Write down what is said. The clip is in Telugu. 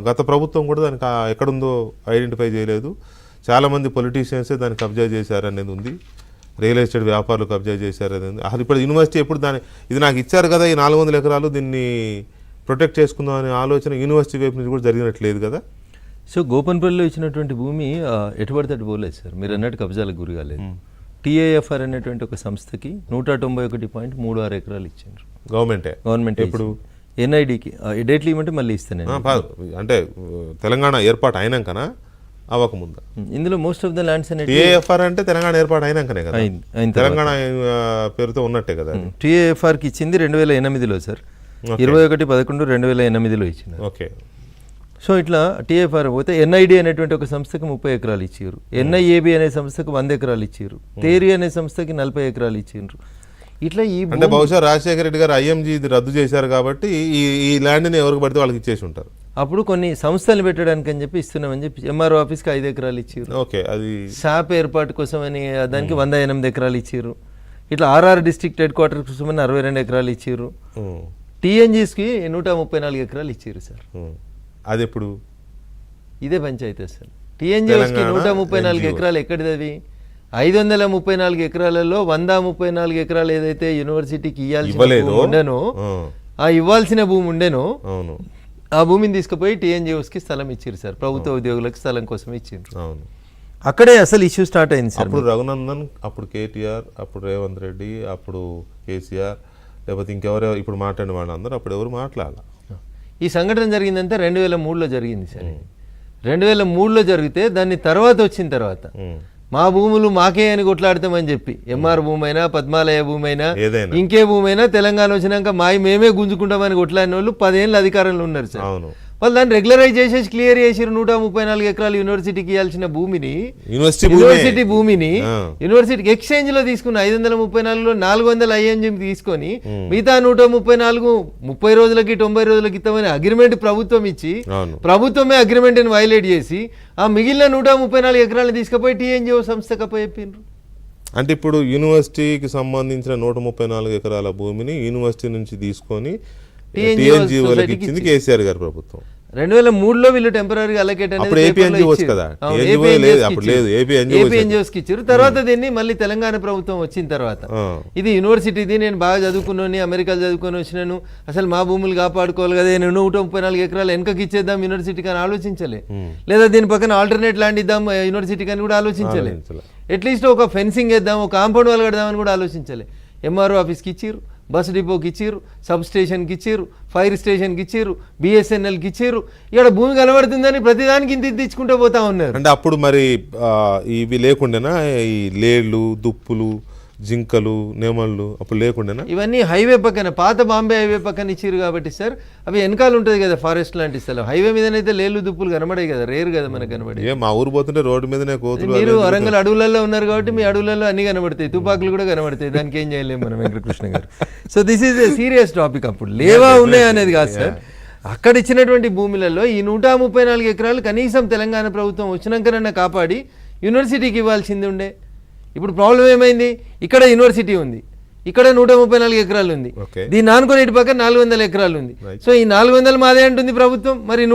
గత ప్రభుత్వం కూడా దానికి ఎక్కడుందో ఐడెంటిఫై చేయలేదు. చాలామంది పొలిటీషియన్సే దాన్ని కబ్జా చేశారనేది ఉంది. రియల్ ఎస్టేట్ వ్యాపారులు కబ్జా చేశారనేది ఉంది. అసలు ఇప్పుడు యూనివర్సిటీ ఎప్పుడు ఇది నాకు ఇచ్చారు కదా, ఈ 400 ఎకరాలు దీన్ని ప్రొటెక్ట్ చేసుకుందాం అనే ఆలోచన యూనివర్సిటీ వైపు నుంచి కూడా జరిగినట్లేదు కదా. సో గోపన్పల్లిలో ఇచ్చినటువంటి భూమి ఎటుపడితే అటు పోలేదు సార్, మీరు అన్నట్టు కబ్జాలకు గురి కాలేదు. టీఏఎఫ్ఆర్ అనేటువంటి ఒక సంస్థకి 191.36 ఎకరాలు ఇచ్చారు గవర్నమెంట్. ఇప్పుడు ఎన్ఐడికి డేట్లు ఇవ్వమంటే మళ్ళీ ఇస్తాను. అంటే తెలంగాణ ఏర్పాటు అయినాకనా అవ్వకముందా? ఇందులో మోస్ట్ ఆఫ్ ద ల్యాండ్స్ టీఏఎఫ్ఆర్ అంటే తెలంగాణ ఏర్పాటు అయినాకనే కదా, తెలంగాణ పేరుతో ఉన్నట్టే కదా. టీఏఎఫ్ఆర్కి ఇచ్చింది 2008లో సార్, 21/11/2008లో ఇచ్చింది. ఓకే. సో ఇట్లా టీఏఎఫ్ఆర్ పోతే ఎన్ఐడి అనేటువంటి ఒక సంస్థకి 30 ఎకరాలు ఇచ్చారు, ఎన్ఐఏబి అనే సంస్థకు 100 ఎకరాలు ఇచ్చారు, తేరి అనే సంస్థకి 40 ఎకరాలు ఇచ్చారు. ఇట్లా ఈ అంటే బహుశా రాజశేఖర రెడ్డి గారు ఐఎంజీ రద్దు చేశారు కాబట్టి ఈ ల్యాండ్ని ఎవరికి పడితే వాళ్ళకి ఇచ్చేసి ఉంటారు. అప్పుడు కొన్ని సంస్థలు పెట్టడానికి అని చెప్పి ఇస్తున్నామని చెప్పి ఎంఆర్ఓ ఆఫీస్కి 5 ఎకరాలు ఇచ్చారు. ఓకే. అది షాప్ ఏర్పాటు కోసం అని దానికి 108 ఎకరాలు ఇచ్చారు. ఇట్లా ఆర్ఆర్ డిస్ట్రిక్ట్ హెడ్ క్వార్టర్ కోసం 62 ఎకరాలు ఇచ్చారు. టీఎన్జీస్కి 134 ఎకరాలు ఇచ్చారు సార్. అది ఎప్పుడు? ఇదే పంచాయతీ సార్. టీఎన్జీఎస్కి 134 ఎకరాలు ఎక్కడిది? అది 534 ఎకరాలలో 134 ఎకరాలు ఏదైతే యూనివర్సిటీకి ఇవ్వాల్సిన ఉండేనో, ఆ ఇవ్వాల్సిన భూమి ఉండేనో ఆ భూమిని తీసుకుపోయి టీఎన్జీఎస్కి స్థలం ఇచ్చారు సార్. ప్రభుత్వ ఉద్యోగులకు స్థలం కోసం ఇచ్చారు. అక్కడే అసలు ఇష్యూ స్టార్ట్ అయింది సార్. అప్పుడు రఘునందన్, అప్పుడు కేటీఆర్, అప్పుడు రేవంత్ రెడ్డి, అప్పుడు కేసీఆర్, లేకపోతే ఇంకెవరో ఇప్పుడు మాట్లాడిన వాళ్ళందరూ అప్పుడు ఎవరు మాట్లాడాలి. ఈ సంఘటన జరిగిందంటే 2003లో జరిగింది సార్. 2003లో జరిగితే దాన్ని తర్వాత వచ్చిన తర్వాత మా భూములు మాకే అని కొట్లాడతామని చెప్పి ఎంఆర్ భూమి అయినా పద్మాలయ భూమి అయినా ఇంకే భూమి అయినా తెలంగాణ వచ్చినాక మేమే గుంజుకుంటామని కొట్లాడిన వాళ్ళు 10 ఏళ్ళు అధికారంలో ఉన్నారు సార్. వాళ్ళు దాన్ని రెగ్యులరైజ్ చేసేసి క్లియర్ చేసారు. 134 ఎకరాలు యూనివర్సిటీకి ఇవ్వాల్సిన భూమిని, యూనివర్సిటీ భూమిని యూనివర్సిటీకి ఎక్స్చేంజ్ లో తీసుకున్న 534లో 400 ఐఎంజీ తీసుకొని మిగతా 134 30 రోజులకి 90 రోజులకి ఇస్తామని అగ్రిమెంట్ ప్రభుత్వం ఇచ్చి ప్రభుత్వమే అగ్రిమెంట్ ని వైలేట్ చేసి ఆ మిగిలిన 134 ఎకరాలను తీసుకుపోయి టీఎన్జిఓ సంస్థకు అప్పచెప్పిండ్రు. అంటే ఇప్పుడు యూనివర్సిటీకి సంబంధించిన 134 ఎకరాల భూమిని యూనివర్సిటీ నుంచి తీసుకొని టీఎన్జిఓలకు ఇచ్చింది కేసీఆర్ గారి ప్రభుత్వం. 2003లో వీళ్ళు టెంపరీగా అలొకేట్ అనేది ఏపీఎన్జిఓస్కి ఇచ్చారు. తర్వాత దీన్ని మళ్ళీ తెలంగాణ ప్రభుత్వం వచ్చిన తర్వాత ఇది యూనివర్సిటీది, నేను బాగా చదువుకున్నాను, అమెరికాలో చదువుకొని వచ్చినాను, అసలు మా భూములు కాపాడుకోవాలి కదా, 134 ఎకరాలు వెనకకి ఇచ్చేద్దాం యూనివర్సిటీకి అని ఆలోచించలే, లేదా దీని పక్కన ఆల్టర్నేట్ ల్యాండ్ ఇద్దాం యూనివర్సిటీకి అని కూడా ఆలోచించలే, అట్లీస్ట్ ఒక ఫెన్సింగ్ వేద్దాం, ఒక కాంపౌండ్ వాళ్ళు కడదామని కూడా ఆలోచించలే. ఎంఆర్ఓ ఆఫీస్కి ఇచ్చారు, బస్ డిపోకి ఇచ్చారు, సబ్ స్టేషన్కి ఇచ్చారు, ఫైర్ స్టేషన్కి ఇచ్చారు, బిఎస్ఎన్ఎల్కి ఇచ్చారు. ఇక్కడ భూమి కనబడుతుందని ప్రతిదానికి ఇంత ఇచ్చుకుంటూ పోతా ఉన్నారు. అంటే అప్పుడు మరి ఇవి లేకుండానా, ఈ లేళ్లు, దుప్పులు, జింకలు, నెమళ్ళు అప్పుడు లేకుండానా? ఇవన్నీ హైవే పక్కన, పాత బాంబే హైవే పక్కన ఇచ్చారు కాబట్టి సార్ అవి వెనకాల ఉంటుంది కదా ఫారెస్ట్ లాంటి స్థలం. హైవే మీదనైతే లేళ్లు దుప్పులు కనబడే కదా, రేరు కదా మనకు కనబడే. మా ఊరు పోతుంటే రోడ్డు మీదనే కోతులు. మీరు వరంగల్ అడవులలో ఉన్నారు కాబట్టి మీ అడవులలో అన్ని కనబడతాయి, తుపాకులు కూడా కనబడతాయి, దానికి ఏం చేయలేము మనం వెంకటకృష్ణ గారు. So this is a serious topic. అప్పుడు లేవా ఉన్నాయి అనేది కాదు సార్, అక్కడ ఇచ్చినటువంటి భూములలో ఈ 134 ఎకరాలు కనీసం తెలంగాణ ప్రభుత్వం వచ్చినాకనన్నా కాపాడి యూనివర్సిటీకి ఇవ్వాల్సింది ఉండే. ఇప్పుడు ప్రాబ్లం ఏమైంది, ఇక్కడ యూనివర్సిటీ ఉంది, ఇక్కడ 134 ఎకరాలు ఉంది, దీన్ని ఆనుకొని ఇటు పక్కన 400 ఎకరాలు ఉంది. సో ఈ 400 మాదే అంటుంది ప్రభుత్వం, మరి